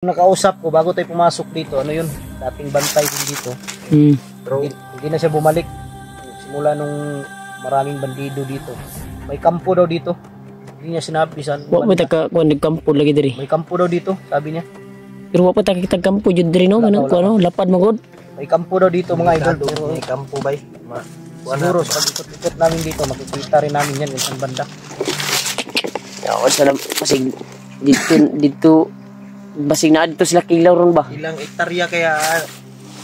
Nakausap ko bago tayo pumasok dito, ano yun, dating bantay din dito. Pero hindi na siya bumalik. Simula nung maraming bandido dito. May kampo daw dito. Hindi niya sinabi saan. Wa pa taka kuan kampo lagi diri. May kampo daw dito, sabi niya. Pero wa pa taka kita kampo jud diri no, kanang kuno lapad mo god. May kampo daw dito mga idol. May kampo bay. Siguro sa pag-ikot-ikot namin dito, makikita rin namin yan sa banda. Ya, wala masig dito basig na dito sila Kilaw ron ba? Ilang hektarya kaya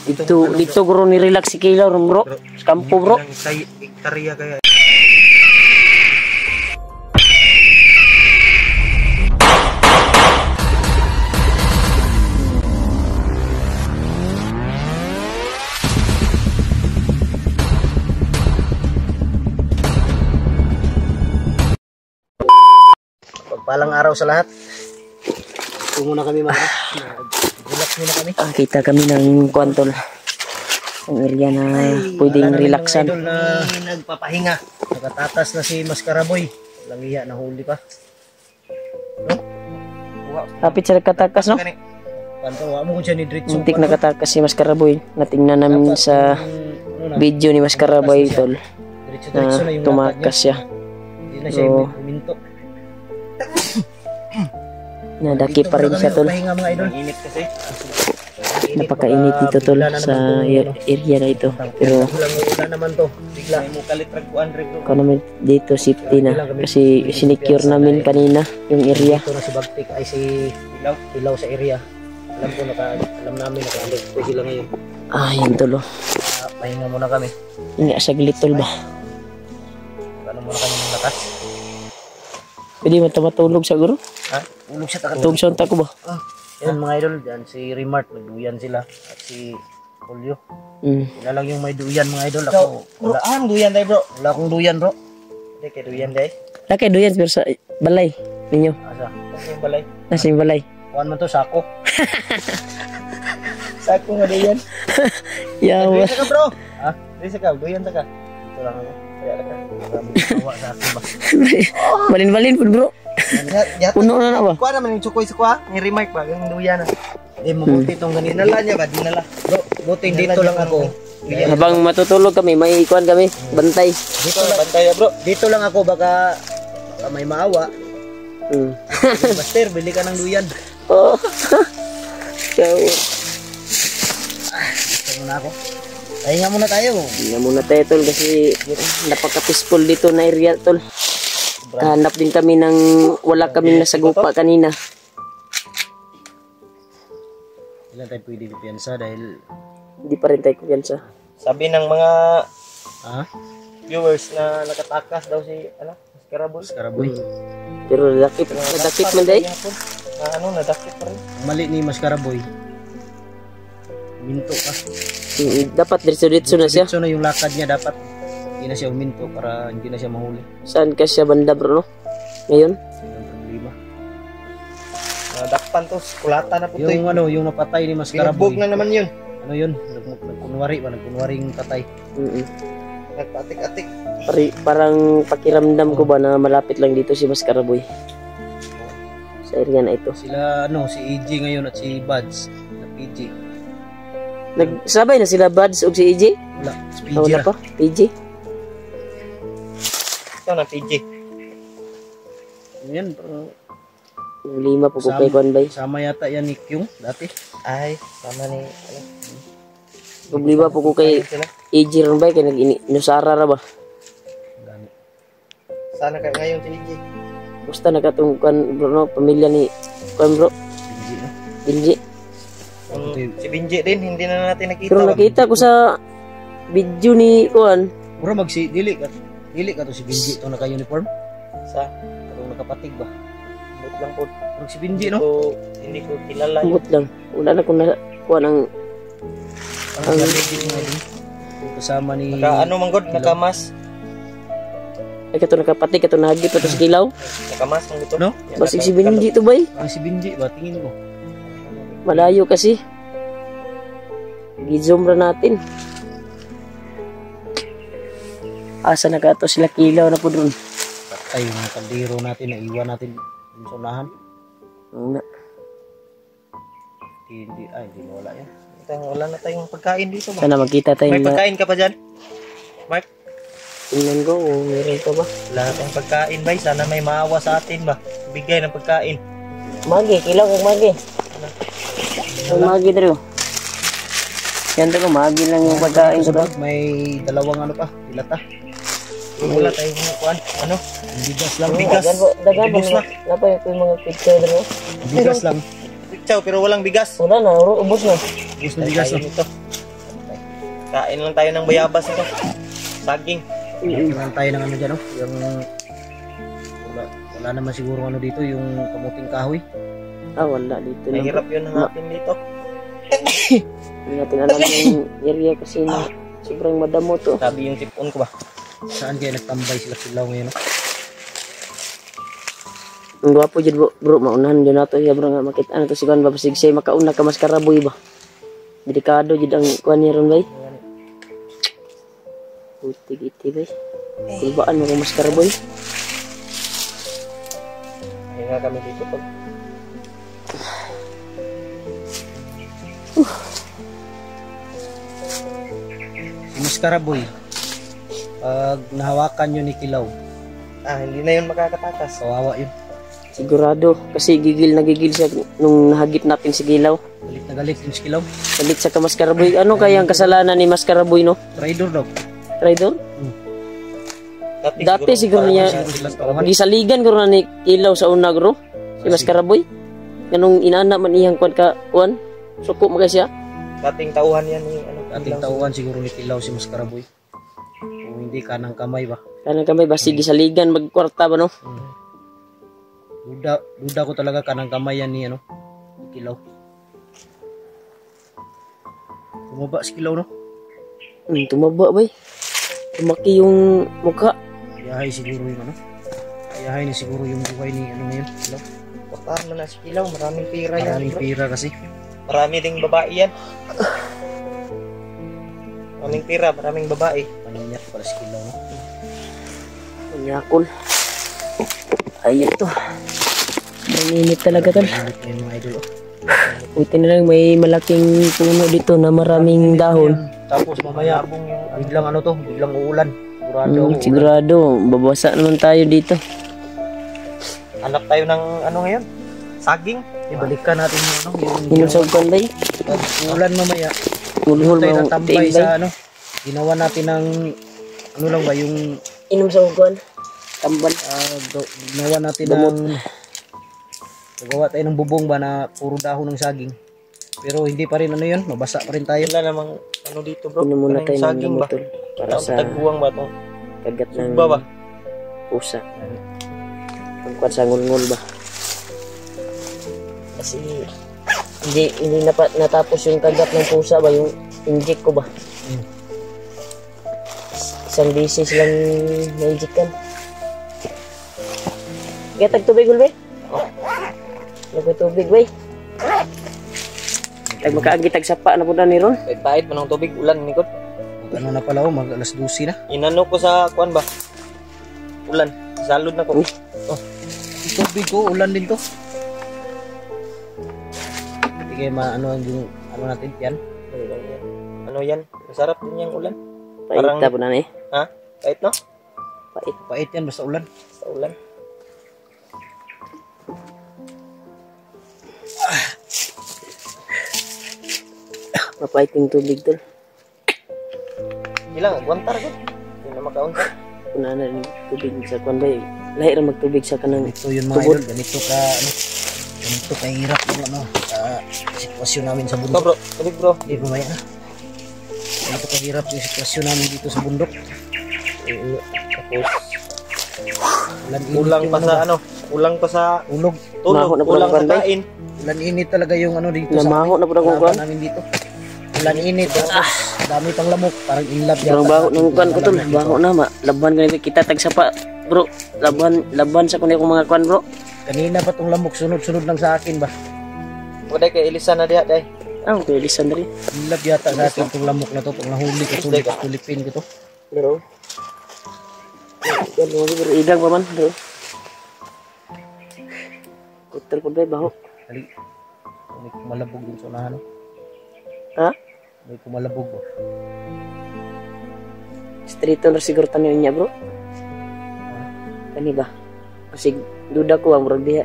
Dito bro ni relax si Kilaw ron bro. Sa kampo bro. Ilang hektarya kaya. Pagpalang araw sa lahat. Ito muna kami mga. Relax muna kami. Kita kami ng kwantol. Ang area na pwedeng relaxan. Idol na nagpapahinga. Nakatatas na si Maskaraboy. Walang iya, nahuli pa. No? Kapit sa nakatakas no? Pantong, wala mo siya ni Dritso. Muntik nakatakas si Maskaraboy. Natingnan namin sa video ni Maskaraboy tol. Diretso na yung tumakas siya. Hindi na siya minto. Nadaki pa rin siya tol. Pahinga mga idol. Init kasi. Napakainit dito tol sa area na ito. Pero ulan naman to. Bigla May mo kalitragkuan rin. kung naman dito safety na. Kasi sinecure namin kanina yung area. ito na si Bagtik ay si Ilaw sa area. Alam ko alam namin naka-alert po sila ngayon. Yan tol. Pahinga muna kami. Inga saglit tol ba? Ano muna kami ng lakas. Pwede matulog sa guro? Ha? Ulog siya takot. Tulog sa unta ko ba? Yan mga idol, dyan si Remart, nagduyan sila. At si Julio. Sila lang yung may duyan mga idol. Ako, wala. Duyan tayo bro. Wala akong duyan bro. Hindi kay duyan tayo. Lakay doyan pero sa balay ninyo. Asa? Kasi yung balay. Nasa yung balay. Kuhan man to, sako. Sako nga duyan. Yawa. Duyan ka bro. Ha? Duyan ka. Duyan ka. Ito lang ako. Kaya ka. Maraming awa sa akin ba? Balin-balin po bro. Puno na ba? Kuha naman yung chukoy sa kuha. Ni remark ba? Yung duyan na. Eh, mabuti itong ganito. Dinala niya ba? Dinala. Bro, buti dito lang ako. Habang matutulog kami, may ikuan kami, bantay. Dito lang. Bantaya bro. Dito lang ako, baka may maawa. Master, bili ka ng duyan. Oh. So, Gusto mo na ako. Pahinga muna tayo. hindi muna tayo tol kasi napaka-peaceful dito na area tol. Hanap din kami ng wala kaming nasagupa kanina. Ilan tayo pwede piyansa dahil... Hindi pa rin tayo kumpiyansa. Sabi ng mga viewers na nakatakas daw si Maskaraboy. Maskaraboy. Pero nadakip man day. Nadakip pa rin. Mali ni Maskaraboy. Minto ka. Dapat diretso na siya. Diretso na yung lakad niya dapat. Hindi na siya uminto para hindi na siya mahuli. Saan ka siya banda bro no? Ngayon? Yung problema. Nadakpan to. Kulata na po to. Yung napatay ni Maskaraboy. Binubog na naman yun. Ano yun? Nagkunwaring patay. Nagpatik-atik. Parang pakiramdam ko ba na malapit lang dito si Maskaraboy. Sa area na ito. Sila si EJ ngayon at si Buds na PG. Nagsabay na sila Buds o si EJ? Wala, si PG Wala na. pa? PJ? Ito na PJ. Yan, pero Lima po ko kay Kwan Bay. sama yata yan ni Kyung dati. Ay, tama ni Problema po ko kay EJ ron ba? Kaya nusara ra ba? Dami. Sana ka ngayon si EJ. Basta nakatungkuan bro no? Pamilya ni Kwan bro. PG na. EJ. Si Binji din, hindi na natin nakita. Pero nakita ko sa video ni Kwan. Bro, dili ka to si Benji itong naka-uniform. Sa Itong nakapatig ba? but lang po. Bro, si Benji no? Hindi ko kilala yun. Kumot lang. Wala na kung nakuha ng Ang kasama ni... Ano manggod, nakamas. ay kato nakapati, kato nahagip, kato sa kilaw. Nakamas mong dito. No? Basig si Benji to bay. Si Benji ba? Tingin ko. Malayo kasi. Gi-zoom ra natin. Asa na kato sila kilaw na po dun. Patay yung mga kaldero natin na iwan natin sa unahan. Oo nga. Hindi wala yan. Wala na tayong pagkain dito ba? Sana magkita tayo May na. pagkain ka pa dyan? Mark? Tingnan ko kung meron ka ba. Wala na tayong pagkain ba? Sana may maawa sa atin ba? Bigay ng pagkain. Magi, kilaw kong magi. Kung magi Drew. Yan ko, magi lang yung pagkain ko. Sa may dalawang ano pa, dilata. Wala tayong kuan. Ano? Bigas lang. Bigas. Dagan mo Bigas na. napay ko yung mga picture Drew. Bigas lang. Chow, pero walang bigas. Wala na, ubos na. Bigas na bigas Tayo no. nito. Kain lang tayo ng bayabas ito. Saging. Kailangan tayo ng ano dyan no. Yung wala naman siguro ano dito yung kamuting kahoy. Wala dito na. Mahirap yun hanapin dito. Hindi natin alam yung area kasi na sobrang madamo to. Sabi yung tipon ko ba? Saan kaya nagtambay sila ngayon no? Ang gwapo dyan bro, maunahan dyan nato ya bro nga makita ano to si Kwan ba pasig siya makauna ka mas karaboy ba. Delikado dyan ang Kwan niya ron bay. Putig iti bay. Kulbaan mo kung mas karaboy. Ayun nga kami dito po. Si Muskaraboy, pag nahawakan nyo ni Kilaw, Hindi na yun makakatakas. kawawa yun. Sigurado kasi gigil na gigil siya nung nahagip natin si Gilaw. Galit na galit yung si Kilaw. Salit sa Kamaskaraboy. Ano kaya ang kasalanan ni Maskaraboy no? Traidor daw. Traidor? Dati siguro niya gisaligan ko na ni Kilaw sa una bro. Si Maskaraboy. Ganong inana man iyang Kwan ka Kwan. Suko mo siya. Dating tauhan yan ni ano. Ating tauhan siguro ni Kilaw si Muskaraboy. Kung hindi kanang kamay ba. Kanang kamay basi gisaligan magkwarta ba no? Duda ko talaga kanang kamay yan ni ano, ni Kilaw. Tumaba si Kilaw no? Tumaba bay. Tumaki yung mukha. Yahay siguro yung ano. Yahay ni siguro yung buhay ni ano ngayon, Kilaw. Patahan mo na si Kilaw. Maraming pira yan. Maraming Bro. pira kasi. Marami ding babae yan. Maraming pira, maraming babae. Paninyak pala si Kilaw no? Panyakol. Ayun to. Mainit talaga tol. Init na yung mga idol oh. Buti na lang may malaking puno dito na maraming dahon. Tapos mamaya, biglang ano to, biglang uulan. Sigurado uulan. Sigurado, babasa naman tayo dito. Anak tayo ng ano ngayon? Saging. Ibalikan natin yung ano, Inom sa upan bay. pag ulan mamaya. Hulhul Tayo mo natambay bay. sa ano. Ginawa natin ng ano lang ba yung Inom sa upan. Tambal. ginawa natin ng gagawa tayo ng bubong ba na puro dahon ng saging. Pero hindi pa rin ano yun, mabasa pa rin tayo. Wala namang ano dito bro. Inom muna Ano yung tayo ng saging ba? gamot tol. Para sa Tagbuwang ba itong kagat ng sugba ba? pusa. Pagkuhan sa ngulngul ba? Kasi hindi natapos yung kagat ng pusa ba, yung inject ko ba? Isang beses lang na-injectan. Kaya tagtubig ulbe? Nagtubig bay. Tag makaagi tag sapa na pud ni ron. Pahit man ang tubig, ulan ni God. Ano na pala mag alas 12 na. Inano ko sa kuan ba? Ulan. Salud na ko. Tubig ko, ulan din to. Hindi kayo maano yung ano natin yan. Ano yan? Masarap din yung ulan. Pait Parang- ta pud na ni. Ha? Kahit no? Pait. Pait yan basta ulan. Sa ulan. Mapait yung tubig tol. Ilang, agwantar ko. Hindi na makauntar. Kuna na rin tubig sa kwan bay. Lahi ra magtubig sa kanang Ito yun mga Tubod. idol, ganito ka ano, ganito kahirap yung ano, sitwasyon namin sa Ito bundok. bro, tubig bro. Hindi mamaya na. Ganito kahirap yung sitwasyon namin dito sa bundok. Tapos, Ulan init kulang yung pa ano sa ba? ano. Kulang pa sa Ulog. tulog. Maho na po Kulang ng sa banday. kain. Ulan init talaga yung ano dito namaho na pud akong laban kwan. namin dito. Ulan init, tapos dami pang lamok, parang inlap Ang baho ng kwan ko tol. Baho na ma. Laban kanito kita tag sapa bro. Laban sa kunya kong mga kwan bro. Kanina pa tong lamok, sunod-sunod lang sa akin ba? Wala kay Elisa na diya, day. Okay, listen dali. Inlap yata sa akin tong lamok na to, pag nahuli ko, tulipin ko to. Bro. Yan mo bro, igang pa man bro. Kutel pud bay baho. Dali. May kumalabog dun sa unahan. No? Ha? May kumalabog ba? Strito na siguro tanin niya bro. Kani ba? Kasi duda ko ang murag diha.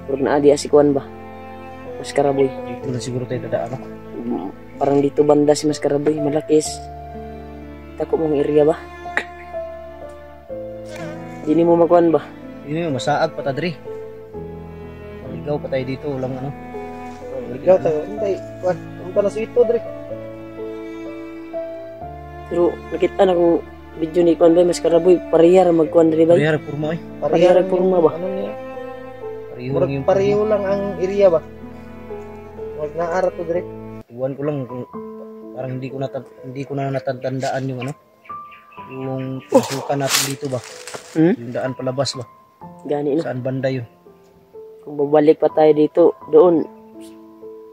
Murag naa diha si Kuan ba? Mas Karaboy. Dito na siguro tayo dadaan. No? Parang dito banda si Mas Karaboy. Malakis. Tako mong area ba? Hindi mo makuan ba? Yun yung masaag pa tadri. Maligaw pa tayo dito. Walang ano. Ikaw tayo. Hindi. Kuan. Punta na sa ito, Dre. Pero nakita na kung video ni Kuan ba Mas Karaboy. Parehar magkuan diri ba? Parehara purma eh. Parehara purma ba? Ano niya? Pareho lang Murag yung pareho lang ang area ba? Huwag naarat to, Dre. Iwan ko lang kung parang hindi ko na natatandaan yung ano. Yung pasukan natin dito ba? Yung daan palabas ba? Gani no. Saan banda yun? Kung babalik pa tayo dito, doon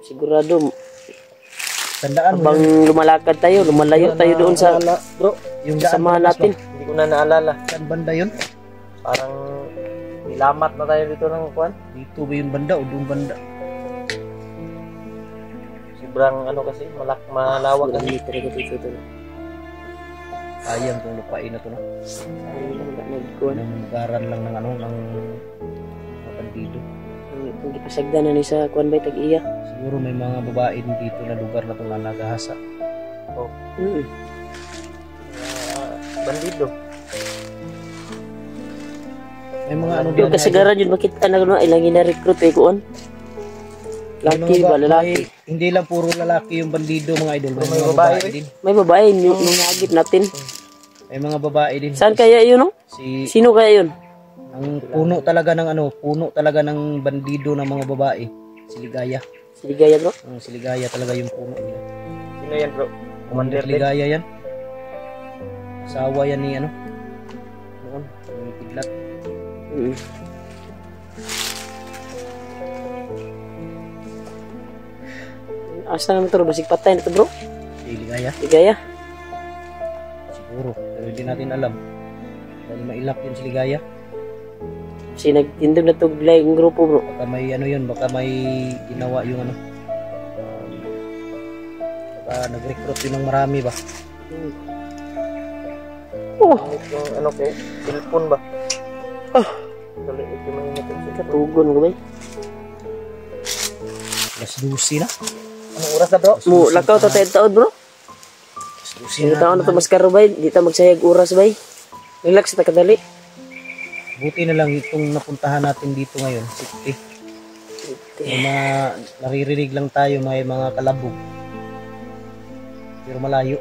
sigurado Tandaan mo habang yun. lumalakad tayo, lumalayo tayo doon sa Bro, Yung daan samahan palabas natin. ba? hindi ko na naalala. Saan banda yun? Parang nilamat na tayo dito ng kuan. Dito ba yung banda o doon banda? Sobrang ano kasi, malawak kasi. Hindi talaga dito. Sayang kung lupain na to no. Nagkuhan. Namugaran lang ng ano, ng mga bandido. Kung ipasagda na ni sa kuan ba tag-iya. Siguro may mga babae din dito na lugar na itong nagahasa. Bandido. May mga ano Yung kasagaran yun, makita na gano'n, ilang ina-recruit eh kuan. Laki ba, lalaki? Hindi lang puro lalaki yung bandido mga idol. May May mga babae babae din. May babae, yung nagip natin. May mga babae din. Saan kaya yun no? Sino kaya yun? Ang puno talaga ng ano, puno talaga ng bandido ng mga babae. Si Ligaya. Si Ligaya bro? Si Ligaya talaga yung puno nila. Sino yan, bro? Commander din. Ligaya yan. Asawa yan ni ano? Noon, yung kidlat. Asa naman ito, basig patay na ito bro? Si Ligaya. Ligaya? Siguro, pero hindi natin alam. Dahil mailap yun si Ligaya. Kasi nagtindog na ito yung grupo bro. Baka may ano yun, baka may ginawa yung ano. Baka nag-recruit yun ng marami ba? Yung ano ko, cellphone ba? Katugon ko ba? Alas 12 na. Anong oras na, bro? Mo, lakaw to tayo taon bro. Alas 12 Sige na. taon na ito mas karo bay. Di ta magsayag oras bay. Relax na kadali. Buti na lang itong napuntahan natin dito ngayon, 60. May mga naririnig lang tayo, may mga kalabog. Pero malayo.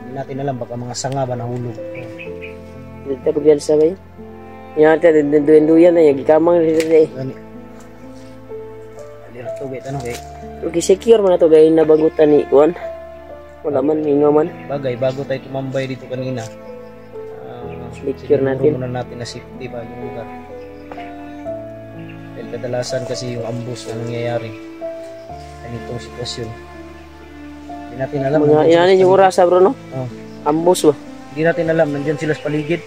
Hindi natin alam, baka mga sanga ba nahulog. Di ta pagyan sa bay. Yan natin, duyan na yung gikamang rin eh. Gani. Alira to, wait, ano kay? Okay, secure mo na ito gayong nabagutan ni Kuan. Wala man, mingaw man. Bagay, bago tayo tumambay dito kanina. Secure natin. Muna natin na safety ba yung lugar. Dahil kadalasan kasi yung ambush na nangyayari. Ganitong sitwasyon. Hindi natin alam. Mga inanin yung orasa bro no? Oh. Ambos ba? Hindi natin alam, nandiyan sila sa paligid.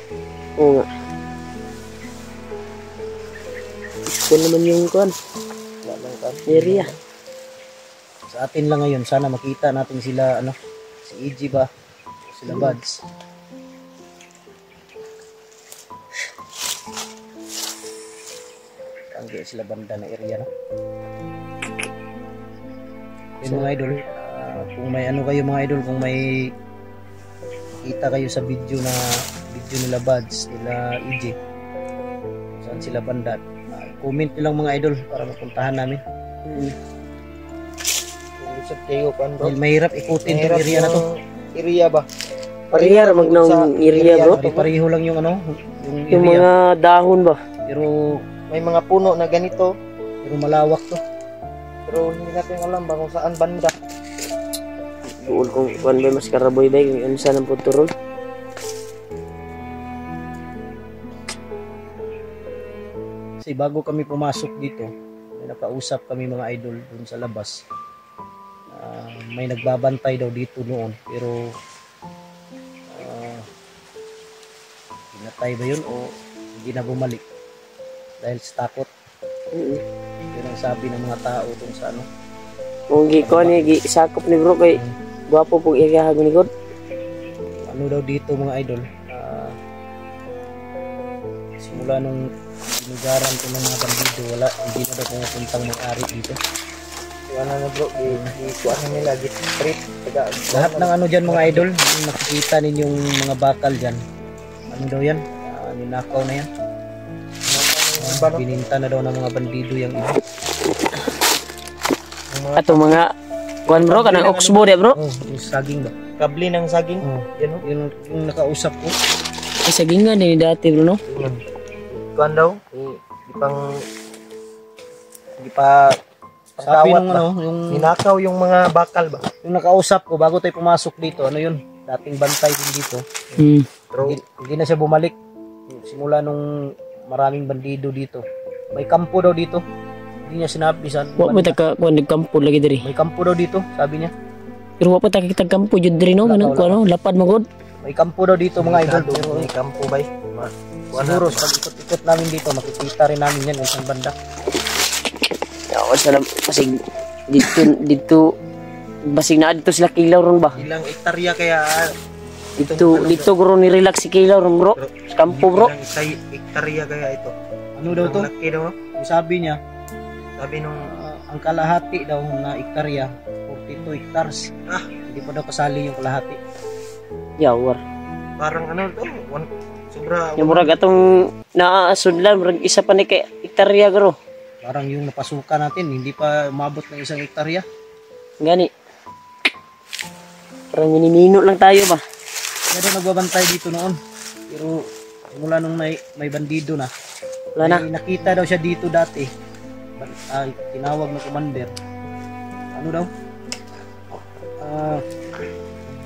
Oo nga. Kung naman yung Kuan. Area. Sa atin lang ngayon, sana makita natin sila, ano, si EG ba? Sila Buds. Tanggi sila banda na area, no? Yung mga idol, kung may ano kayo mga idol, kung may makita kayo sa video nila Buds, nila EG, saan sila banda, comment nyo lang mga idol para mapuntahan namin. Isip kayo, kuan, bro. Dahil mahirap ikutin itong area na to. Area ba? Parehar magnang area bro. Pareho lang yung ano, Yung area. mga dahon ba? Pero May mga puno na ganito. malawak to. Pero hindi natin alam ba kung saan banda. Tuol kung Kuan ba mas karaboy ba yung ano saan ang punto ron? Kasi bago kami pumasok dito, may nakausap kami mga idol dun sa labas. May nagbabantay daw dito noon, pero pinatay ba yun o hindi na bumalik dahil sa takot. Yan ang sabi ng mga tao tungkol sa ano. Kung gikuan ni sakop ni bro kay gwapo pong area ni God. Ano daw dito mga idol, simula nung sinugaran ko ng mga bandido, wala, hindi na daw pumupuntang mag-ari dito. Ano na bro, ikuan na nila, git street. Lahat ng ano dyan mga idol, yung nakikita ninyong mga bakal dyan, ano daw yan, ninakaw na yan. Bininta na daw ng mga bandido yung iba. Ato mga kuan bro kanang oxbow dia bro. Oh, yung saging ba? Kabli ng saging. Oh, Yan o. yung nakausap ko. Ay sagingan ni dati bro no. Kuan daw, di pa Sabi pangkawat nung ba? ano, yung Ninakaw yung mga bakal ba? yung nakausap ko bago tayo pumasok dito, ano yun, dating bantay din dito. Bro, Hindi na siya bumalik. Simula nung maraming bandido dito. May kampo daw dito. Hindi niya sinabi saan. Wa mo ta ka kuan nagkampo lagi diri. May kampo daw dito, sabi niya. Pero wa pa ta kita kampo jud diri no kanang kuan no lapad mo god. May kampo daw dito mga idol. Pero may kampo bay. siguro pag ikot-ikot namin dito, makikita rin namin yan kung saan banda. Yawa salam basig dito basig na dito sila kilaw ron ba. Ilang hektarya kaya Dito bro ni relax si kilaw ron bro. Sa kampo bro. Ilang hektarya kaya ito? Ano daw to? Ang laki daw. Yung sabi niya, Sabi nung ang kalahati daw na hektarya, 42 hectares. Ah. Hindi pa daw kasali yung kalahati. Yawar. parang ano to, sobra. Yung murag atong naasudlan murag isa pa ni kay hektarya garo. Parang yung napasukan natin, hindi pa umabot ng 1 hektarya. Gani. Parang mininino lang tayo ba. Kaya daw nagbabantay dito noon. Pero mula nung may bandido na, Wala na. may nakita daw siya dito dati. Tinawag na commander. Ano daw?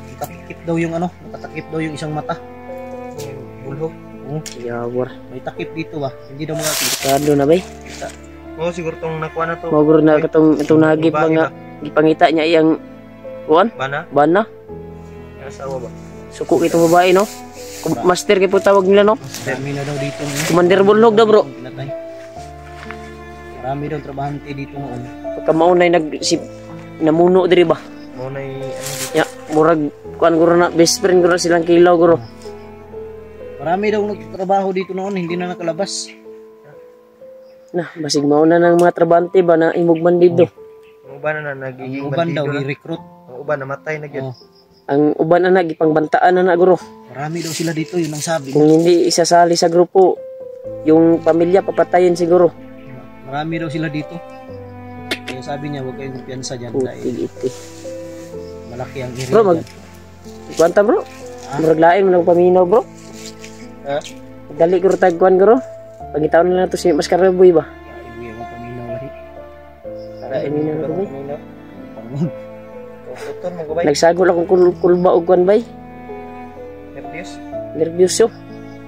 Nakatakip daw yung ano, nakatakip daw yung isang mata. Bulho. Oh, Yawar. may takip dito ba? Hindi daw makakita. Kado na bay. Oo, siguro tong nakuha na to. Maguro na katong itong nagip Babae nga gipangita niya iyang kuan Bana? bana. Yung asawa ba? Suko kitong babae no. Master kay po tawag nila no. Marami na daw dito. Commander Bulhog daw bro. Pinatay. Marami daw trabahante dito noon. Pagka maunay namuno diri ba. Muna ano dito. Ya, murag kuan guro na best friend guro silang kilaw guro. Marami daw nagtrabaho dito noon, hindi na nakalabas. Nah, basig mauna ng mga trabante ba na imog bandido. Ang uban na Ang nagiging uban daw bandido na. i-recruit. Ang uban namatay na gyud. Oh, Ang uban na gipangbantaan na guro. marami daw sila dito, yun ang sabi. Kung hindi isasali sa grupo, yung pamilya papatayin siguro. Marami daw sila dito. Kaya sabi niya, huwag kayong kumpiyansa dyan dahil Puti-iti. malaki ang area Bro, dyan. Kwanta bro. Murag lain mo nagpaminaw bro. Ha? Dali guro tagkuan guro. Pangitaon na to si Mascara Boy ba? Hindi ako paminaw lahi. Paminaw na to, bay. Tuton mo gubay. Nagsagol akong kulba og kuan bay. Nervyos. Nervyoso.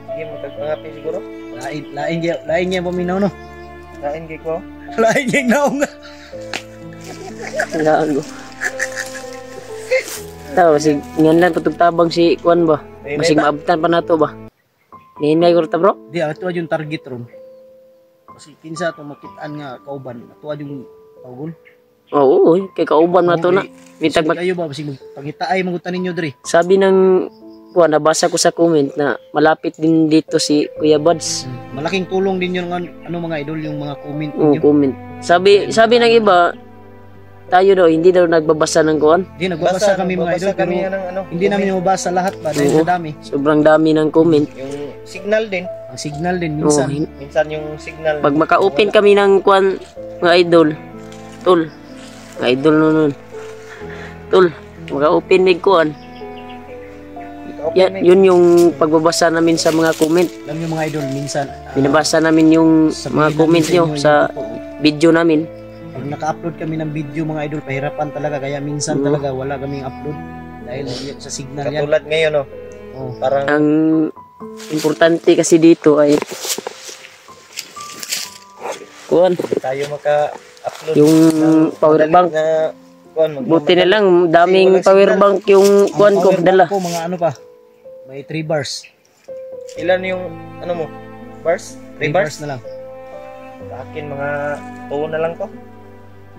Hindi mo kagpangapi siguro. Lain niya paminaw no. Kain kay ko. Lain niya naong nga. Gago. Tawo si nganlan patug tabang si kuan ba? Masig maabtan pa nato ba? Ninay guro ta bro. Di, ito yung target ron. Kasi kinsa ito makitaan nga kauban. Ito yung tawgon. Oo, kay kauban na to na. Bitag Sige kayo ba? Kasi pangitaay magutan ninyo diri. sabi ng kuan nabasa ko sa comment na malapit din dito si Kuya Buds. Malaking tulong din yung ano mga idol, yung mga comment Oo, ninyo. comment. Sabi ng iba, tayo daw hindi daw nagbabasa ng kuan. Hindi, nagbabasa kami mga idol. Pero kami ng ano. hindi namin mabasa lahat ba dahil Oo. sa dami. Sobrang dami ng comment. Yung signal din. Ang signal din Oo, minsan. Minsan yung signal. pag maka-open kami ng kuan mga idol, tol. Mga idol nun. Tol, maka-open mig kuan. Yan, yun yung pagbabasa namin sa mga comment. Alam niyo mga idol, minsan Binabasa namin yung sabihin mga namin comment nyo inyo sa yung totoo. video namin. Pag naka-upload kami ng video mga idol, pahirapan talaga. Kaya minsan Oo. talaga wala kaming upload. Dahil sa signal yan. Katulad ngayon, no? Oh. Parang Ang importante kasi dito ay kuan, tayo maka-upload. yung ng power madali bank. Na, kuan, Buti na lang, daming walang power signal. bank yung kuan Ang ko power dala. bank ko, mga ano pa, may 3 bars. Ilan yung, ano mo? Bars? 3 3 bars? bars na lang. Sa akin, mga 2 na lang to.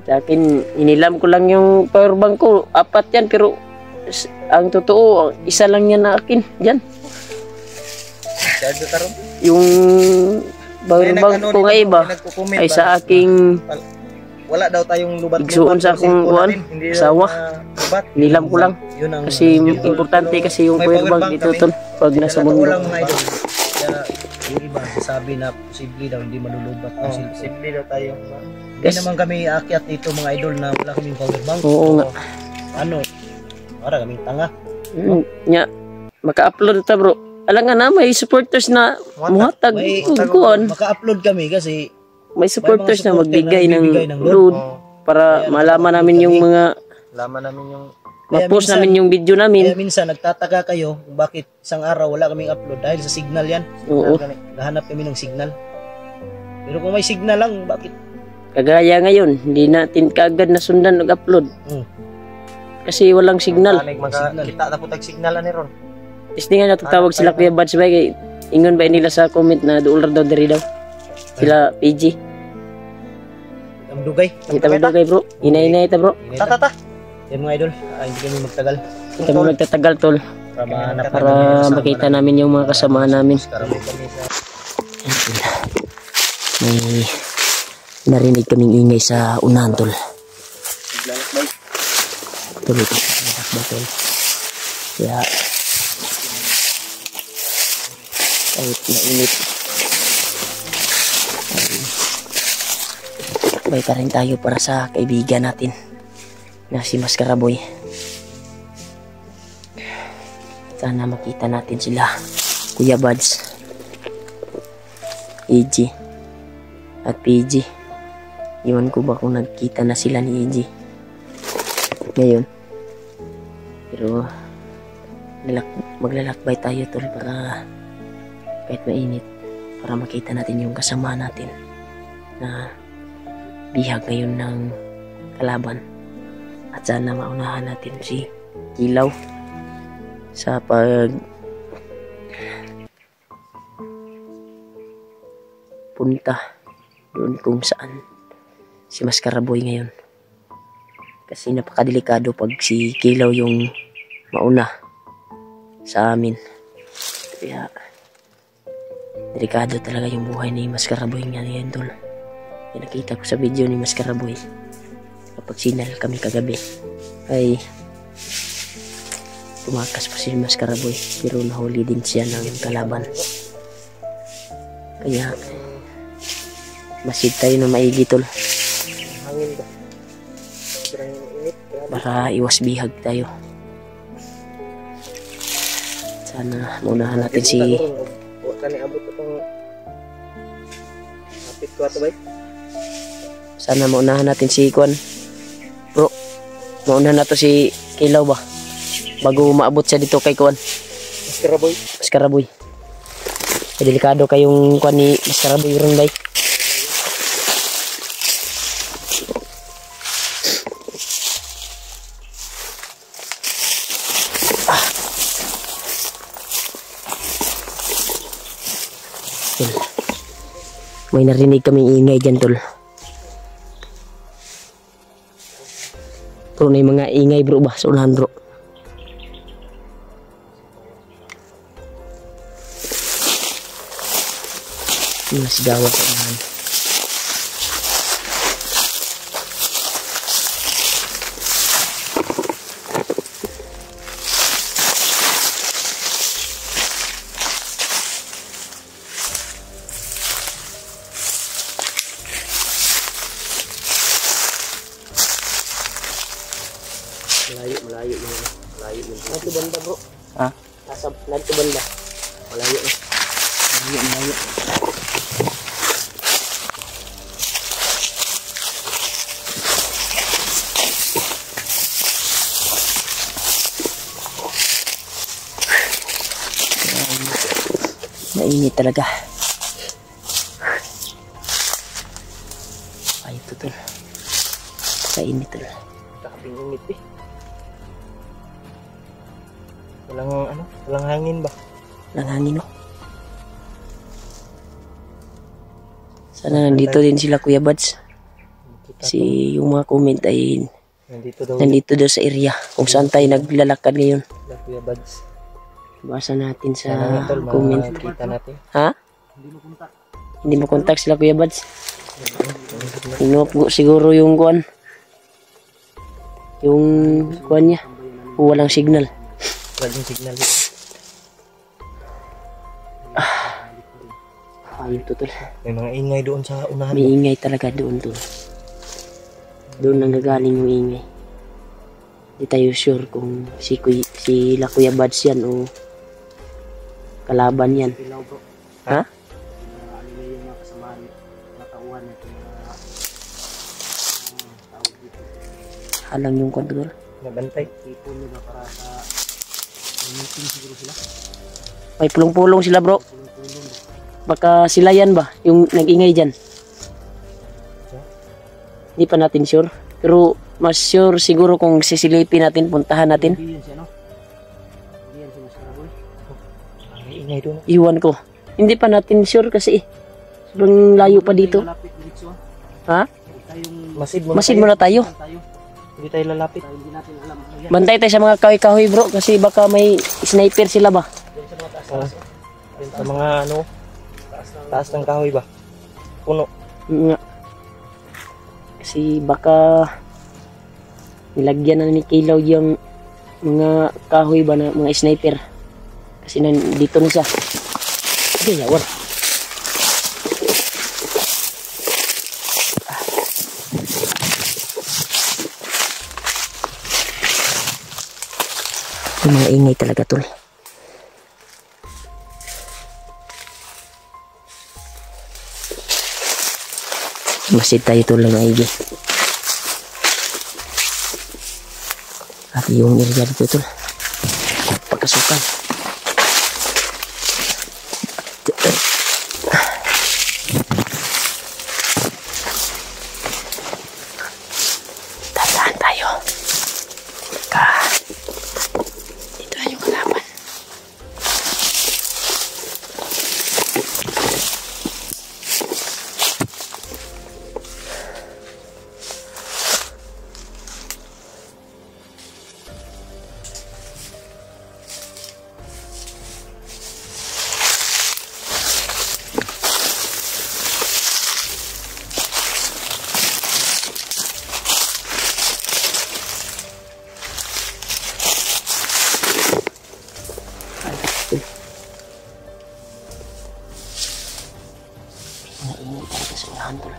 Sa akin, inilam ko lang yung power bank ko. 4 yan, pero ang totoo, isa lang yan na akin. Yan. Charge ka ron. Yung power bank ko nga iba ay sa aking wala daw tayong lubat. igsuon sa akong kuwan, asawa. Inilam ko lang. Yun ang Kasi importante kasi yung power bank dito tol. Pag nasa mundo. lang mga idol. Kaya yung iba sabi na posible daw hindi malulubat. Oh, simple daw tayong Hindi naman kami aakyat dito mga idol na wala kaming power bank. Oo nga. Ano? Para kaming tanga. Nya, maka-upload ta bro. Alam nga na, may supporters na muhatag kuwan. Maka-upload kami kasi May supporters na supporter magbigay na nagbibigay ng ng load Oh, para malaman namin yung mga laman namin yung ma-post minsan- namin yung video kaya namin. minsan nagtataka kayo kung bakit isang araw wala kaming upload dahil sa signal yan. Oo. Nahanap kami ng signal. Pero kung may signal lang, bakit? Kagaya ngayon, hindi natin kaagad na sundan nag-upload. Kasi walang signal. Kita na po tag-signal ni Ron. Is di nga natatawag sila Kuya Bads ba? Kay ingon ba nila sa comment na doon daw diri daw? Sila PG. Ang dugay. Kita mo kay bro. Inay-inay ta bro. Tata. Yan mga idol, hindi kami magtagal. Kita mo nagtatagal tol. Para mahanap Para makita namin yung mga kasama namin. Karami kami sa May narinig kaming ingay sa unahan tol. Tuloy ko. Tol. Kaya kahit mainit bay pa rin tayo para sa kaibigan natin na si Maskaraboy. Sana makita natin sila Kuya Bads, EG at PG. Iwan ko ba kung nagkita na sila ni EG ngayon, pero maglalakbay tayo tol para kahit mainit para makita natin yung kasama natin na bihag ngayon ng kalaban, at sana maunahan natin si Kilaw sa pag punta doon kung saan si Maskaraboy ngayon, kasi napakadelikado pag si Kilaw yung mauna sa amin. Kaya delikado talaga yung buhay ni Maskaraboy ngayon tol. Nakita ko sa video ni Maskaraboy kapag sinal kami kagabi ay tumakas pa si Maskaraboy, pero nahuli din siya ng kalaban. Kaya masid tayo na maigi tol Hangin ba? Sobrang init. para iwas bihag tayo. Sana maunahan natin si Huwag ka ni abot itong hapit ko ato ba? sana maunahan natin si Kwan bro, maunahan nato si Kilaw ba bago maabot siya dito kay Kwan Maskaraboy. Delikado kayong Kwan ni Maskaraboy ron bay. May narinig kaming ingay dyan tol. Pero may mga ingay bro ba sa unahan bro. Mga sigawan sa unahan. Malayo yun. Malayo yun. Nagto banda bro. Ha? Nagto banda. Malayo eh. Malayo. Mainit talaga. Ay, ito tol. Kainit tol. Kakaping init eh. Walang hangin ba? Walang hangin no. Sana nandito din sila Kuya Bads. Kasi yung mga comment ay nandito daw sa area kung saan tayo naglalakad ngayon. Kuya Bads. Basa natin sa Tol, comment. makita natin. Ha? Hindi mo contact sila Kuya Bads. Inupo siguro yung kuan. Yung kuan niya. Walang signal. Walang signal. Ayun to tol. May mga ingay doon sa unahan. May ingay talaga doon tol. Doon nanggagaling yung ingay. Hindi tayo sure kung si Kuya Bads yan o kalaban yan. Ha? Halang yung kontrol. Nabantay. May pulong-pulong sila bro. Baka sila yan ba? Yung nag-ingay dyan. Hindi pa natin sure. Pero mas sure siguro kung sisilipin natin, puntahan natin. May ingay doon. Iwan ko. Hindi pa natin sure kasi sobrang layo pa dito. Ha? Masid muna tayo. Hindi tayo lalapit. Bantay tayo sa mga kahoy-kahoy bro kasi baka may sniper sila ba? Sa mga ano, taas ng kahoy ba? Puno. Nga. Kasi baka nilagyan na ni Kilaw yung mga kahoy ba na mga sniper. Kasi nandito na siya. Sige, yawan. Yung mga ingay talaga tol. Masid tayo tol ng maigi. At yung area dito tol. Pagkasukan. Tandaan tayo. Dito na yung kalaban. Naingay talaga sa unahan tol.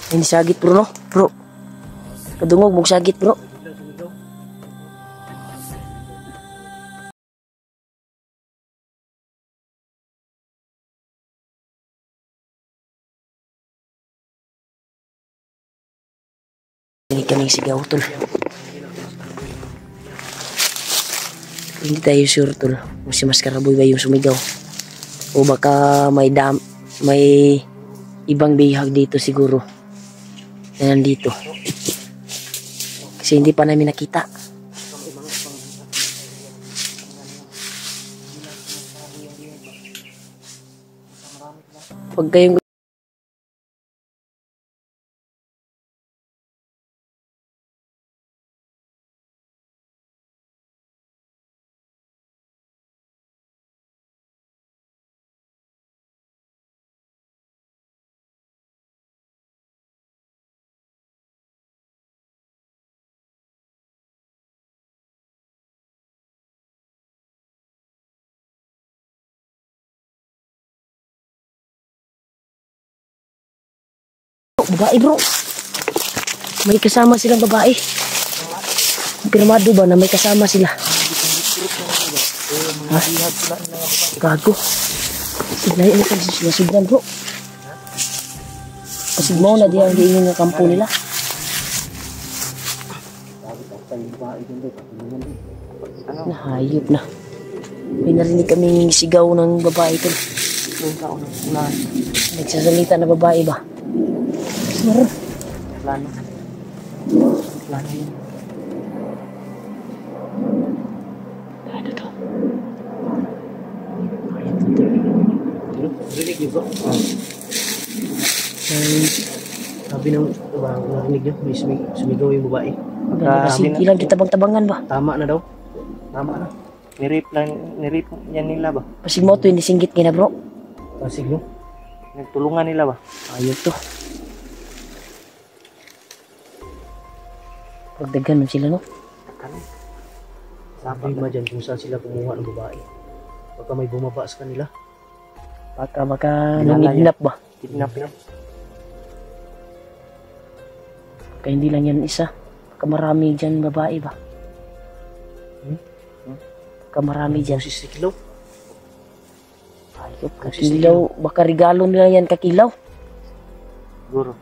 Ini sagit bro no? Bro. Kadungog mong sagit bro. Ini kaming sigaw tol. Hindi tayo sure tol kung si Maskaraboy ba yung sumigaw o baka may ibang bihag dito siguro na nandito kasi hindi pa namin nakita. Pag kayong babae bro, may kasama silang babae. Pirmado ba na may kasama sila? Ha? Gago. Siglayan na kasi sila sobrang bro. Kasi mo na diyan ang ng kampo nila. Nahayop na. May narinig kaming sigaw ng babae ko. Nagsasalita na babae ba? Plano. Plano yun. Narinig niyo bro? Sabi ng diba, narinig niyo, may sumigaw yung babae. Kasi ilang kita bang-tabangan ba? Tama na daw. Tama na. Nirip yan nila ba? Pasig mo to, hindi singgit nga na bro. Pasig no? Nagtulungan nila ba? Ayaw to. Pagdagan man sila no? Sabi ma dyan kung saan sila kumuha ng babae. Baka may bumaba sa kanila. Baka namidnap ba? Kidnap na. Baka hindi lang yan isa. Baka marami dyan babae ba? Baka marami dyan. Si Kilaw. Ayop, kakilaw. Baka regalo nila yan kakilaw. Siguro.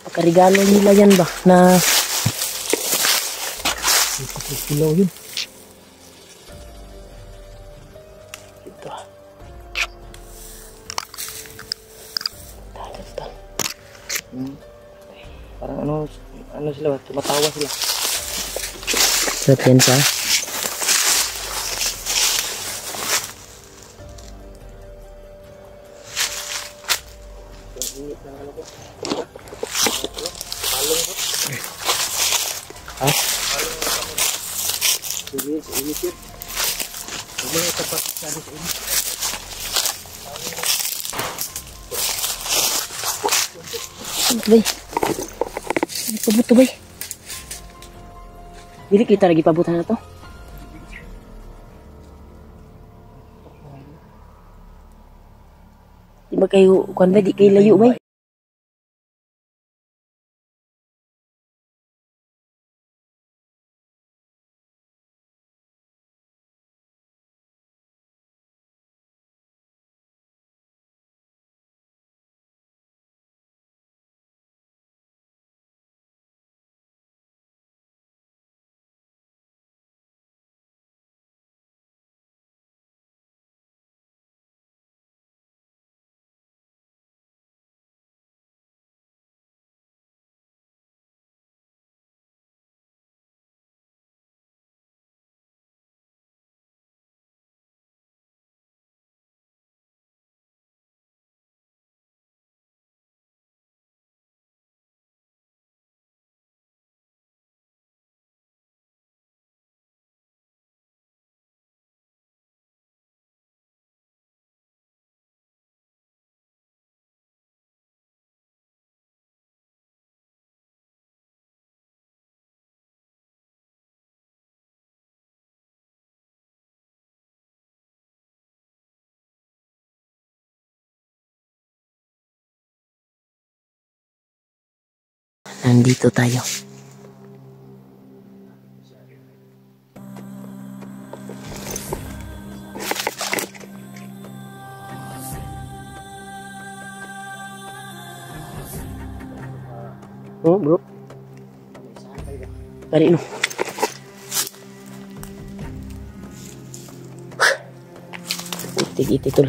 Baka regalo nila yan ba? Na Si Kilaw yun. ito. Parang ano sila ba? Tumatawa sila. Sa pensa. Sige, sa init yun. Huwag mo yung tapat sa init. Ito bay. Ito bay. Dili kita lagi pabutan na to. Di ba kayo, kuan ba, di kayo layo bay? Nandito tayo. Oh bro. Tari no. Itik tol.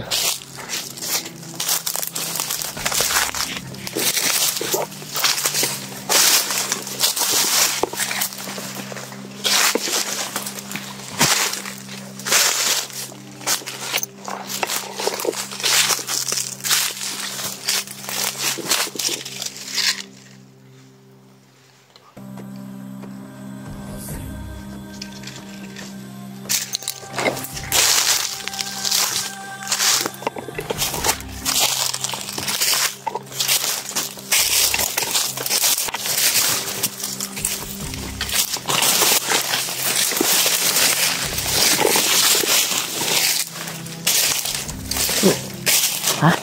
Hah?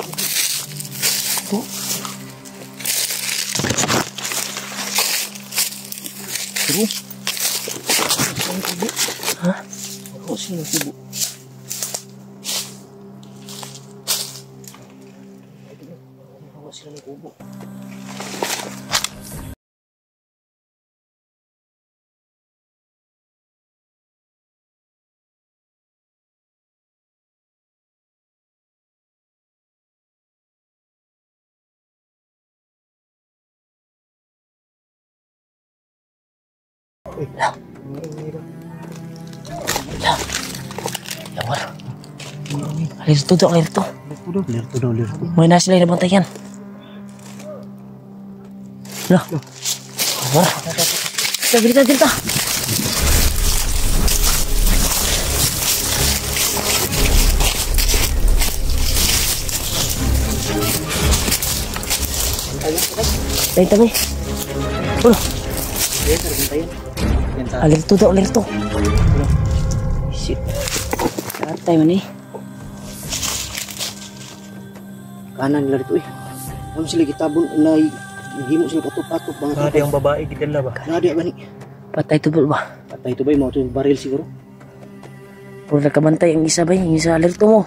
Oh. Terus? Hah? Ako sino sibo? Ako sila ng kubo. Yawar. Alis to, alis to. Lirto daw. May na sila nabantayan. Lah. Wah. Kita. Tayo. Alerto. Shit. Katay man eh. Kanan nila dito eh. Ano sila gitabon na himo sila patok-patok mga Nadi ang babae gidala ba? Nadi ba ni? Patay to ba? Patay to ba mo to baril siguro? Puro nakabantay ang isa ba? Yung isa alerto mo.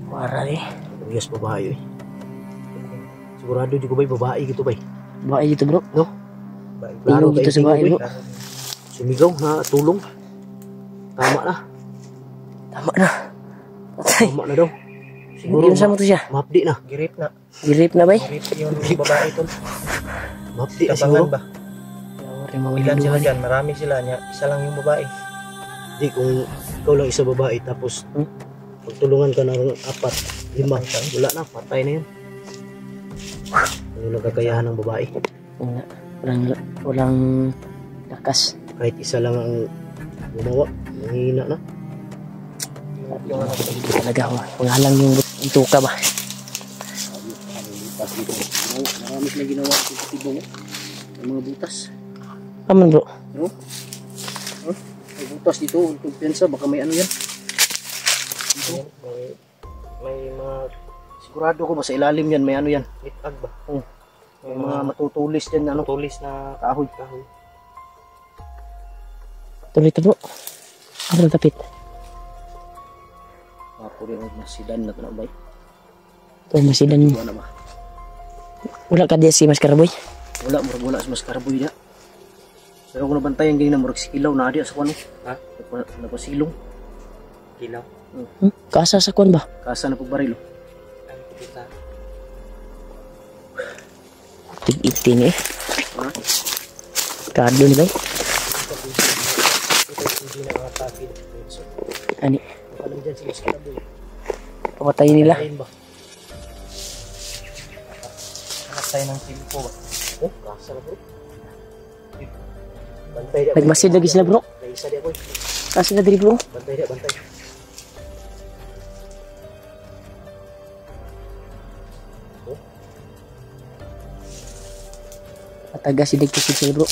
Wala eh. Yes, babae eh. Sigurado di ko ba babae gitu ba? Babae dito bro. No? Tingog dito sa babae bro. Sumigaw na tulong. Tama na. Patay. Tama na daw. Siguro sa mo to siya. Mapdi na. Girip na. Girip na ba? Girip yung babae tol. Mapdi na Tabangan siguro. ba? Ilan sila dyan? Marami sila niya. Isa lang yung babae. Di kung ikaw lang isa babae tapos pagtulungan ka ng 4, 5, wala na, patay na yun. Ano nagkakayahan ng babae? Walang lakas. Kahit isa lang ang gumawa, nanghihina na. Yung ano. Talaga, pangalang yung tuka ba? Marami sila ginawa sa tibong ng mga butas. Aman bro. No? May butas dito, kung pensa, baka may ano yan. Dito. May mga, sigurado ko ba sa ilalim yan, may ano yan. Litag ba? May mga matutulis dyan, ano, Tulis na kahoy. Tuloy to bro. Ako na tapit. Ako rin ang masidan na tanabay. Ito masidan. Wala ba? Wala ka diya si Mas Karaboy. Wala sa mas karaboy na. Pero kung nabantayan ganyan na murag sikilaw na adi sa kuno. Ha? Napasilong. kilaw. Kasa sa kuwan ba? Kasa na pagbaril. Ang kita. Tig-itin eh. Ha? Kado ni ba? Ito hindi na mga tapid. Ani? Alam dyan sila sa karaboy. Pamatayin nila. Ayun ba? Anak tayo ng timpo ba? Oh, kasa na bro. Bantay dia. Nagmasid lagi sila bro. Naisa dia boy. Kasi na diri bro. Bantay dia, bantay. Mataga si Digkisid sila bro.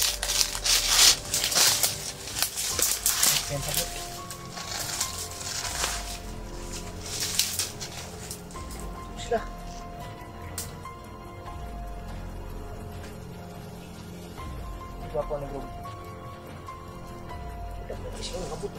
Sila. Ito ako nag Isang ngabot.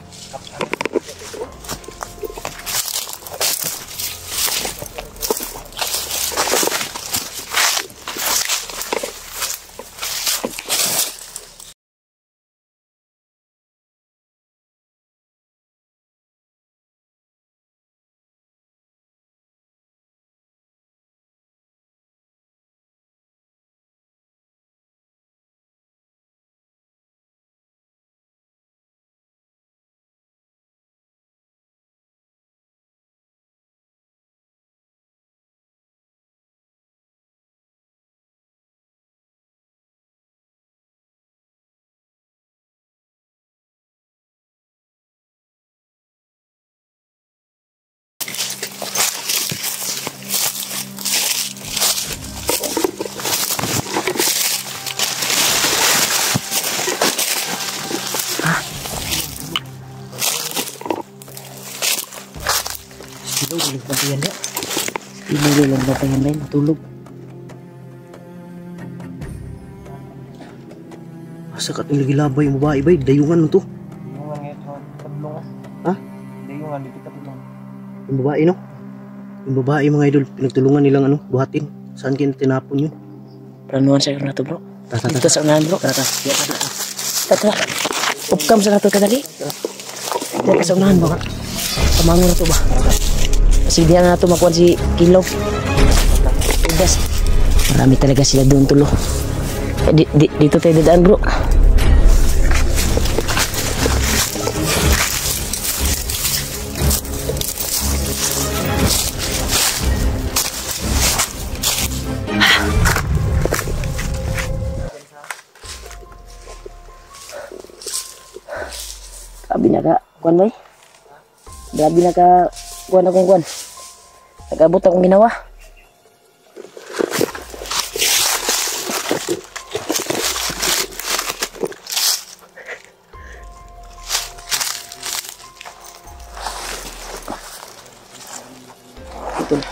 Tulog ulit ba yan ya? Inuwi lang ba yan ba? Matulog. Asa ka itong lagilabay yung babae ba? Dayungan mo to. Dayungan ngayon sa kadlong. Ha? Dayungan dito kadlong. Yung babae no? Yung babae mga idol, pinagtulungan nilang ano, buhatin. Saan kayo tinapon yun? Planuhan sa na to bro. Tata. Dito sa unahan bro. Tata. Upkam sa nato kadali. Dito sa unahan bro. Pamangon na to ba? Kasi diyan na ito makuha si Kilaw. Udas. Marami talaga sila doon tulo. Dito tayo dadaan bro. Grabe na ka, kuan bay. Grabe na ka, kuan akong kuan. Nag-abot akong ginawa. Ito na.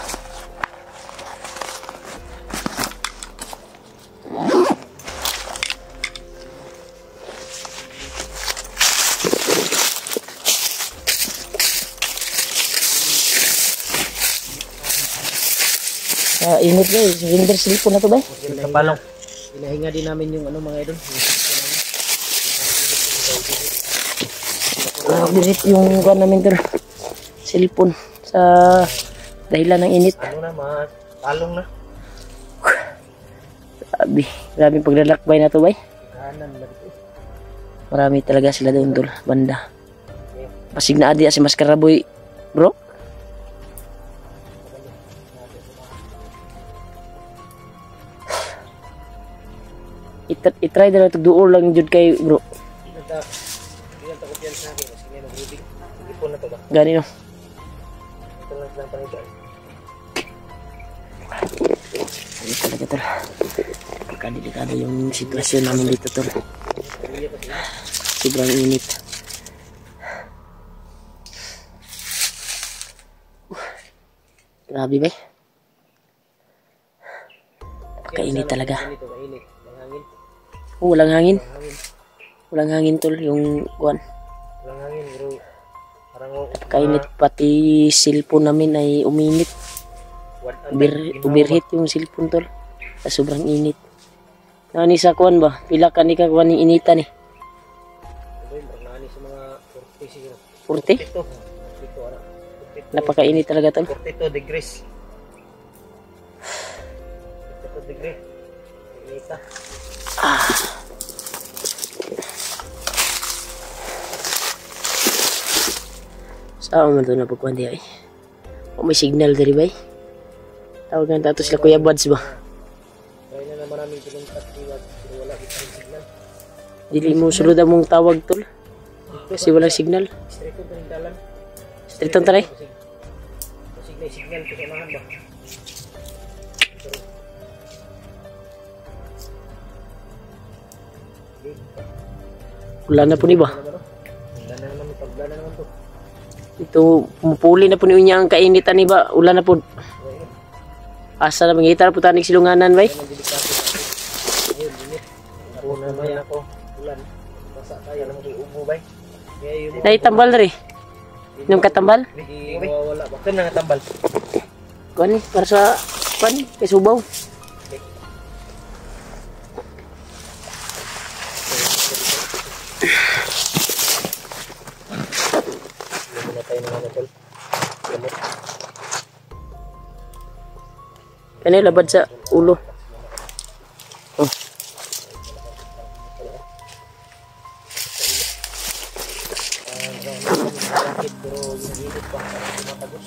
Init ba, cylinder silipon na to ba? Kapalong. Hinahinga din namin yung ano mga idol. Birit yung kuan namin to. Silipon sa dahilan ng init. Ano na, mga talong na. Grabe paglalakbay na to ba? Kanan na dito. Marami talaga sila doon tol, banda. Pasig na adi si Maskaraboy, bro. Itry na lang tugduol lang jud kay bro. Hindi ta kumpiyansa namin kasi may nag-rubik. Ipon na to ba? Gani no. Ito lang panigan. Ano talaga tol. Pagkadelikado yung sitwasyon namin dito tol. Sobrang init. Grabe ba? Kainit talaga. Ito kainit. Ang hangin. Oh, walang hangin. Ang hangin. Walang hangin tol yung kuan. Walang hangin bro. Parang Kainit pati cellphone namin ay uminit. Overheat yung cellphone tol. Sa sobrang init. Nani sa kuan ba? Pila ka ni ka kuan ng initan eh. Nani sa mga 40 siguro. 40? Ito ano. Napakainit talaga tol. 42 degrees. 42 degrees. Inita. Saan man ito na pagkuhan di ay? O may signal dari ba? Tawag nga tato sila Kuya Buds ba? Kaya na maraming pinuntat iwag. Pero wala kita ng signal. Dili mo sulod ang mong tawag tol. Kasi walang signal. Straight on yung dalan. Straight on taray. Kasi may signal sa unahan ba? Wala na po ni ba? Wala na naman ito. Wala na naman ito. Ito, pumupuli na po niya ang kainitan ni ba? Wala na po. Asa na mangita na po tanig silunganan ba? Ayun, limit. Una ba yan ako? Ulan. Basa tayo naman kay ubo ba? Kaya yung Naitambal na rin. Nung katambal? hindi mawawala. Bakit nangatambal? Kuan para sa kuan kay Subaw. Muna tayo ng ano tol. Gamot. Kani labad sa ulo. Oh. Bakit pero yung init pa matagos.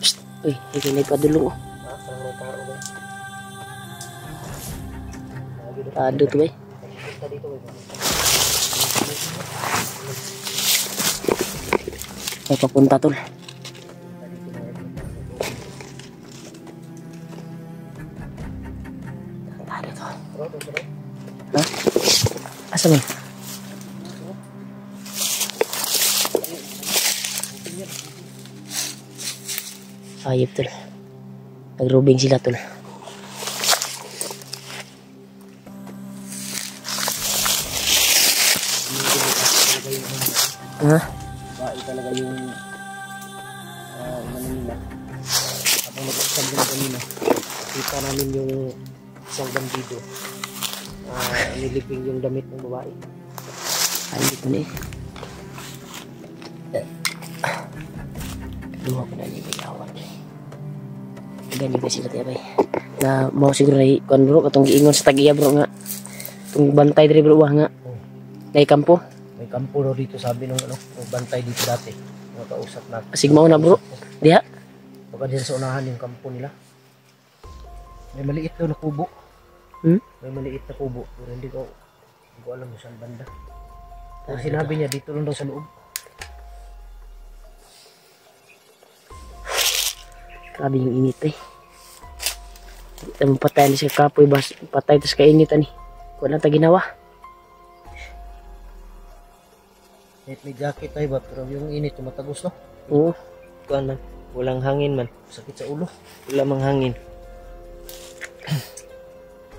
Psst. Uy, hindi na ipadulong oh. Parang may karo ba? Tado to ba? Punta dito ba? Ay papunta tol. Tado to. Ha? Asa man? Ayop tol. Nagrubing sila tol. Ha? Bae talaga yung ano nila. Habang nag-usap din kanina, kita namin yung isang bandido. Niliping yung damit ng babae. Ayop mo na eh. Luha ko na niya may awan eh. Ganyan ba sila tayo bay? Na mau siguro na kuan bro, katong giingon sa tagiya bro nga. Itong bantay diri bro nga. Nay kampo. May kampo daw dito sabi nung ano, nung bantay dito dati. Mga kausap natin. Asig mao na bro. Diha. Baka din sa unahan yung kampo nila. May maliit daw na kubo. May maliit na kubo. Pero hindi ko alam kung saan banda. Pero sinabi niya dito lang daw sa loob. Grabe yung init eh. Hindi naman patay ni sa kapoy bas. Patay tas kainit ani. Wala ta ginawa. May jacket tayo ba? Pero yung init, tumatagos, no? Oo. Kuan man. Walang hangin man. Sakit sa ulo. Wala mang hangin.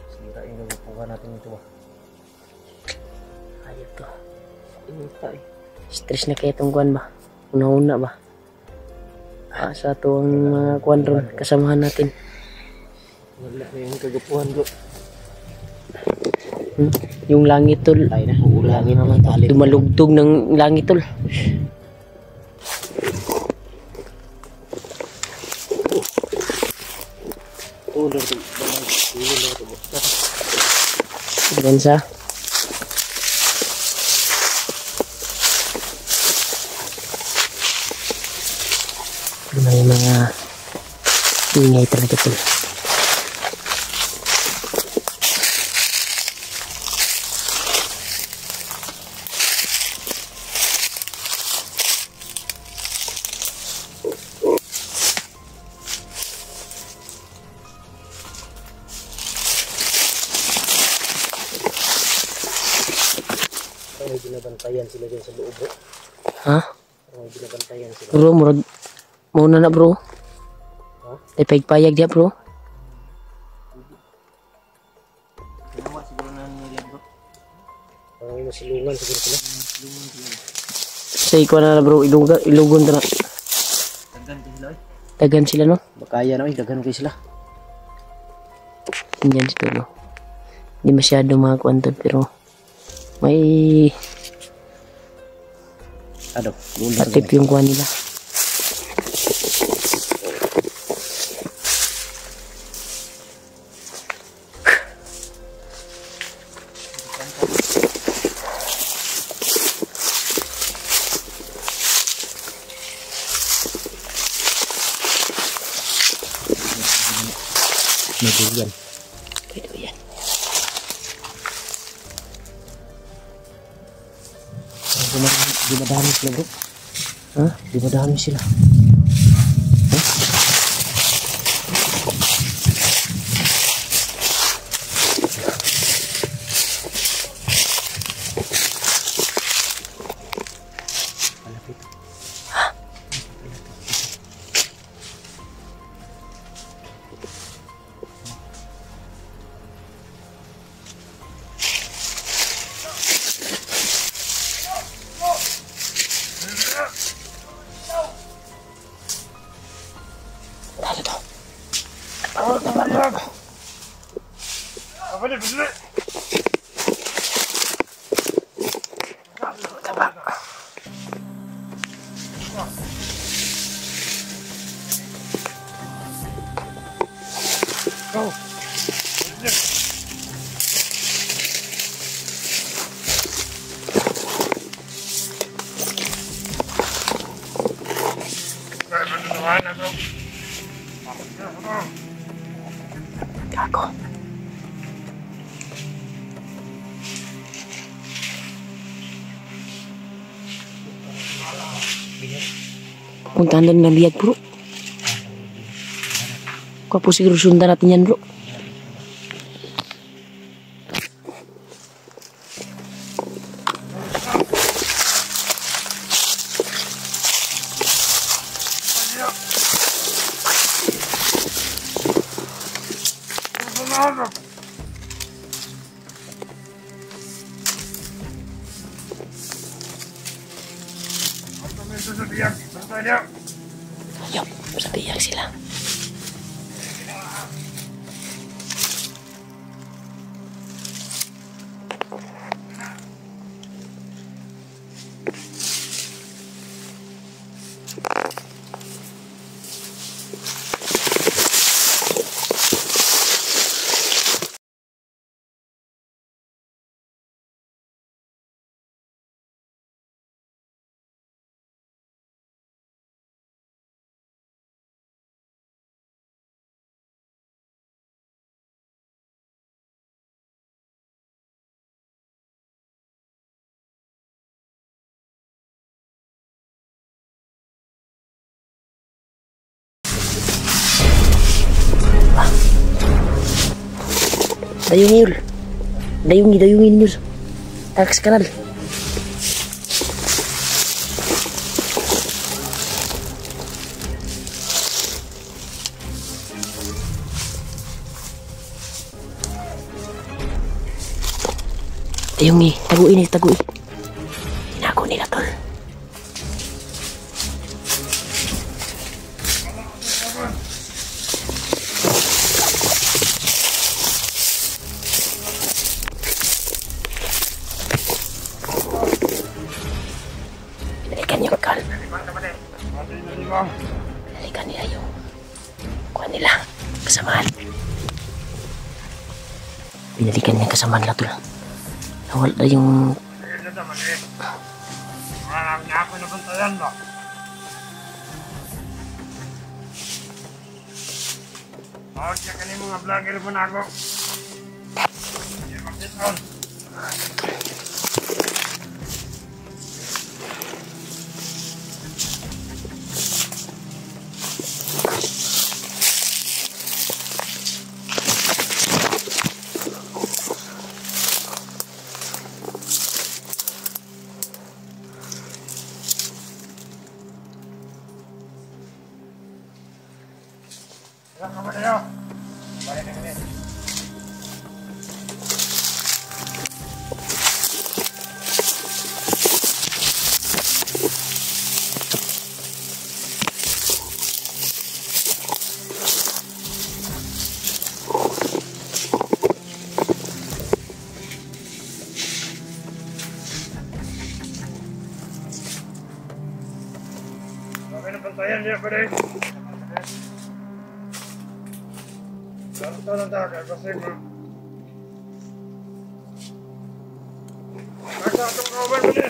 Sira yung nagupuha natin ito ba? Ayun to. Inita eh. Stress na kaya itong kuwan ba? Una-una ba? Sa ito ang mga kuwan ron. Kasamahan natin. Wala na yung kagapuhan ko. Yung langit tol. Tayo na. Langit naman. Dumalugtog ng langit tol. Yan sa. May mga ingay talaga tol. May binabantayan sila dyan sa loob, bro. Ha? May binabantayan sila. Bro, murag muna na bro. Ha? Ay pagpayag dia bro. Ginawa siguro na nila bro. Parang may masilungan siguro sila. Say ko na bro, ilugon na. Tagan din sila eh. Dagan sila no. Bakaya na, daghan kayo sila. Yan sila no. Hindi masyado mga kwanton pero may Ano? atip yung kuha nila. May duyan. Pwede yan. Dumadami sila, bro. Ha? Dumadami sila. Malapit. Ano to? Gago. Puntahan na ng biyag bro. Kung po siguro sundan natin yan bro. Yup, sa biyag sila. Dayungi yun. Dayungin yun. Takas kanal. Dayungi, taguin. Hinago nila tol. Pinalikan nila yung kuha nila, kasamaan. Pinalikan niya kasamaan nila tol. Nawala yung... Marami na ako nabantayan ba? Tawag niya kanina mga vlogger mo na ako. Hindi makisyon. Bantayan niya pa rin. Ganito lang tayo kasi nasa itong kawan mo niya.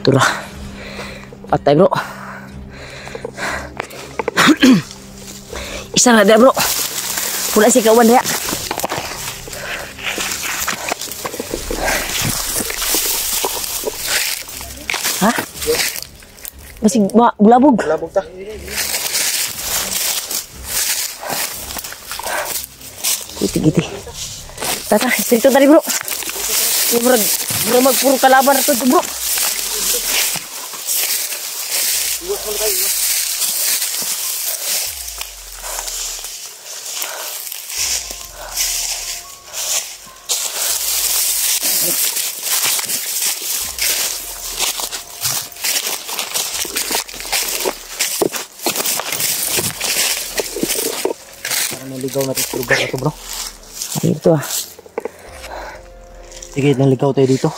Itulah. Patay bro. Isa na dia bro. Pula si kawan dia. Hah? Masih bulabog. Bulabog ta. Gitu. Tata, itu tadi bro. Ini bro magpuro kalaban ito bro. Naligaw natin sa lugar ito bro. Ito Sige, naligaw tayo dito.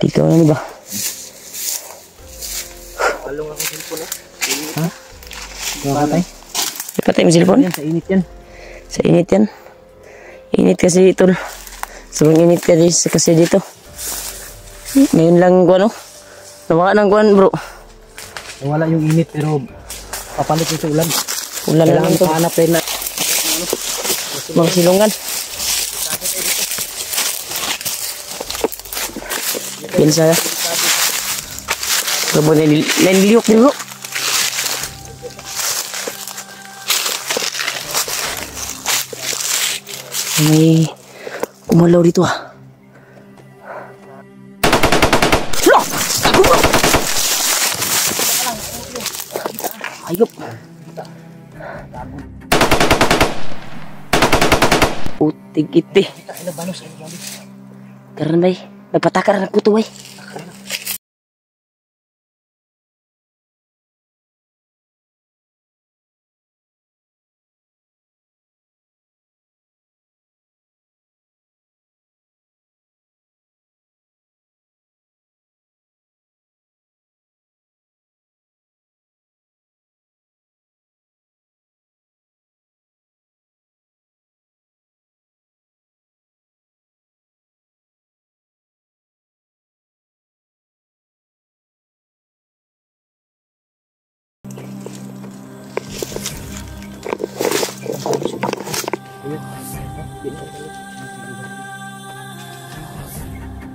Dito ano ba? Palong ako cellphone Ha? Mga patay? Ipatay mo cellphone? Yan, sa init yan. Sa init yan. Init kasi tol. Sobrang init kasi dito. Ngayon lang ko ano. Nawala ng kuwan bro. Wala yung init pero papalit yung sa ulan. Ulan na lang Kailangan to. pahanap tayo na Mga silungan. Pinsa. Gabo niliyok din bro. May umalaw dito ah. Loh! Gago bro! Ayop. Putik iti. Karena bay, napatakar na puto bay.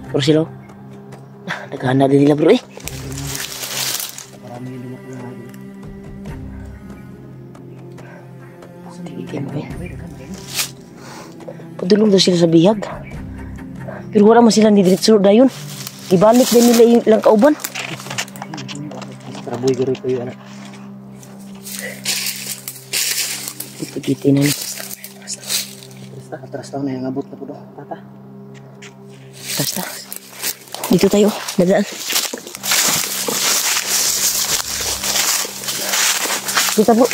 Bro sila. Naghahanap din nila bro eh. Padulong daw sila sa bihag. Pero wala man sila ni diretso dayon. Ibalik din nila yung ilang kauban. trabuhi ko rito yung anak. Ito gitin na ni. Atras tao na yung abot na po do. Tata. Basta. Dito tayo. Dadaan. Dito po.